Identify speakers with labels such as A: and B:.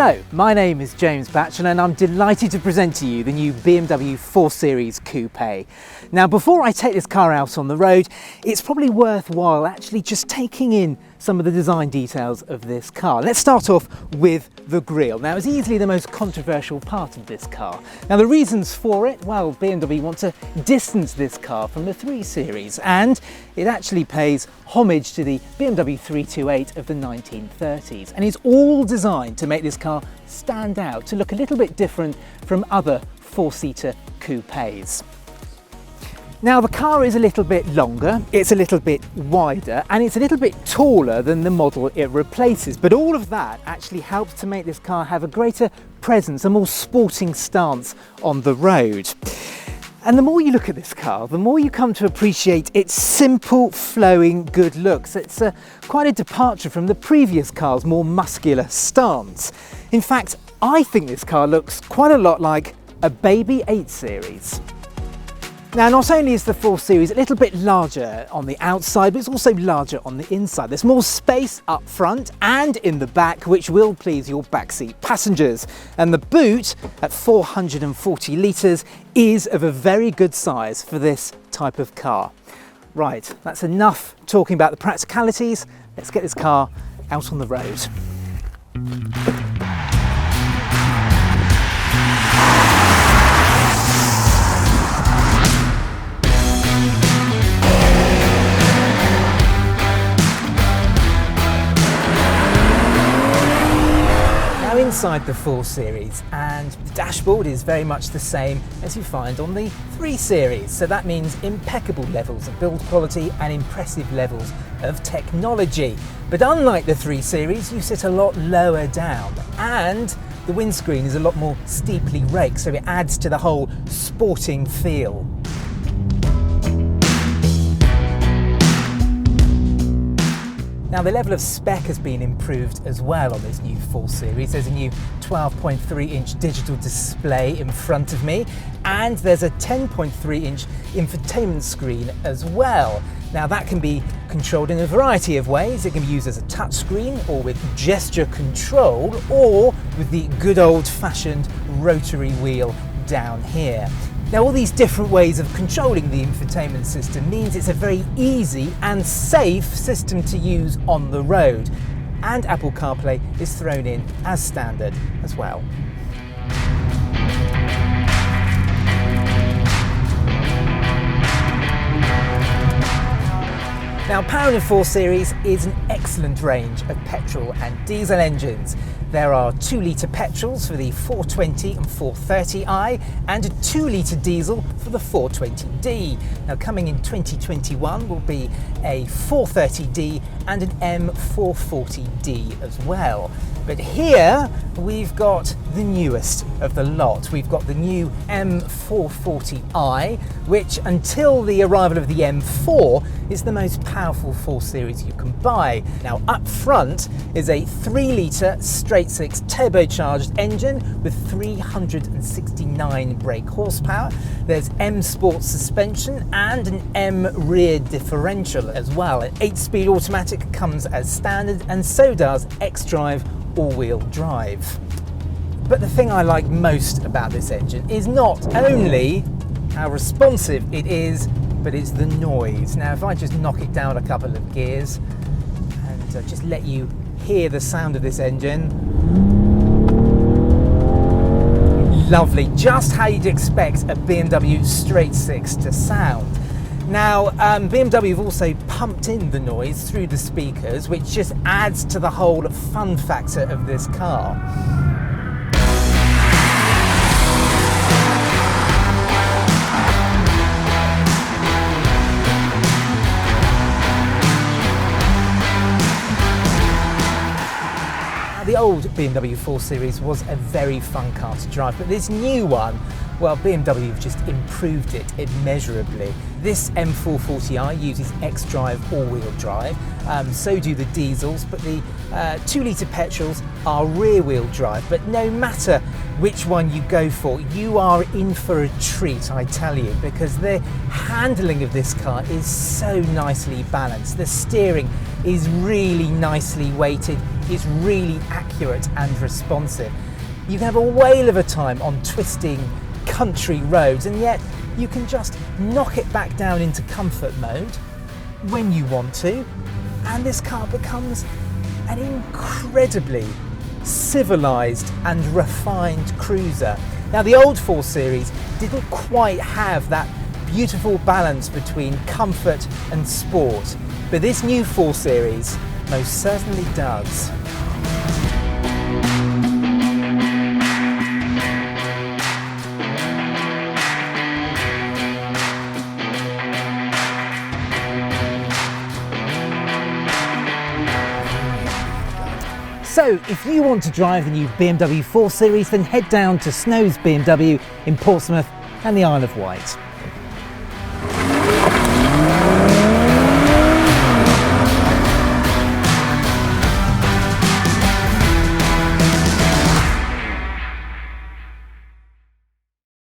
A: Hello, my name is James Batchelor and I'm delighted to present to you the new BMW 4 Series Coupé. Now before I take this car out on the road, it's probably worthwhile actually just taking in some of the design details of this car. Let's start off with the grille. Now it's easily the most controversial part of this car. Now the reasons for it, well, BMW want to distance this car from the 3 Series and it actually pays homage to the BMW 328 of the 1930s, and it's all designed to make this car stand out, to look a little bit different from other 4-seater coupes. Now the car is a little bit longer, it's a little bit wider, and it's a little bit taller than the model it replaces, but all of that actually helps to make this car have a greater presence, a more sporting stance on the road. And the more you look at this car, the more you come to appreciate its simple, flowing, good looks. It's quite a departure from the previous car's more muscular stance. In fact, I think this car looks quite a lot like a baby 8 Series. Now, not only is the 4 Series a little bit larger on the outside, but it's also larger on the inside. There's more space up front and in the back, which will please your backseat passengers. And the boot, at 440 litres, is of a very good size for this type of car. Right, that's enough talking about the practicalities. Let's get this car out on the road. Inside the 4 Series, and the dashboard is very much the same as you find on the 3 Series, so that means impeccable levels of build quality and impressive levels of technology. But unlike the 3 Series, you sit a lot lower down and the windscreen is a lot more steeply raked, so it adds to the whole sporting feel. Now the level of spec has been improved as well on this new 4 Series. There's a new 12.3-inch digital display in front of me, and there's a 10.3-inch infotainment screen as well. Now that can be controlled in a variety of ways. It can be used as a touchscreen or with gesture control or with the good old-fashioned rotary wheel down here. Now all these different ways of controlling the infotainment system means it's a very easy and safe system to use on the road, and Apple CarPlay is thrown in as standard as well. Now power in the 4 Series is an excellent range of petrol and diesel engines. There are 2-litre petrols for the 420 and 430i and a 2-litre diesel for the 420d. Now coming in 2021 will be a 430d and an M440d as well. But here we've got the newest of the lot. We've got the new M440i, which until the arrival of the M4 is the most powerful 4 Series you can buy. Now up front is a 3-litre straight-six turbocharged engine with 369 brake horsepower. There's M Sport suspension and an M rear differential as well. An 8-speed automatic comes as standard, and so does xDrive all-wheel drive. But the thing I like most about this engine is not only how responsive it is, but it's the noise. Now if I just knock it down a couple of gears and just let you hear the sound of this engine. Lovely, just how you'd expect a BMW straight-six to sound. Now, BMW have also pumped in the noise through the speakers, which just adds to the whole fun factor of this car. The old BMW 4 Series was a very fun car to drive, but this new one Well, BMW have just improved it immeasurably. This M440i uses xDrive all-wheel drive, so do the diesels, but the 2-litre petrols are rear-wheel drive. But no matter which one you go for, you are in for a treat, I tell you, because the handling of this car is so nicely balanced. The steering is really nicely weighted, it's really accurate and responsive. You can have a whale of a time on twisting country roads, and yet you can just knock it back down into comfort mode when you want to, and this car becomes an incredibly civilized and refined cruiser. Now, the old 4 Series didn't quite have that beautiful balance between comfort and sport, but this new 4 Series most certainly does. So if you want to drive the new BMW 4 Series, then head down to Snows BMW in Portsmouth and the Isle of Wight.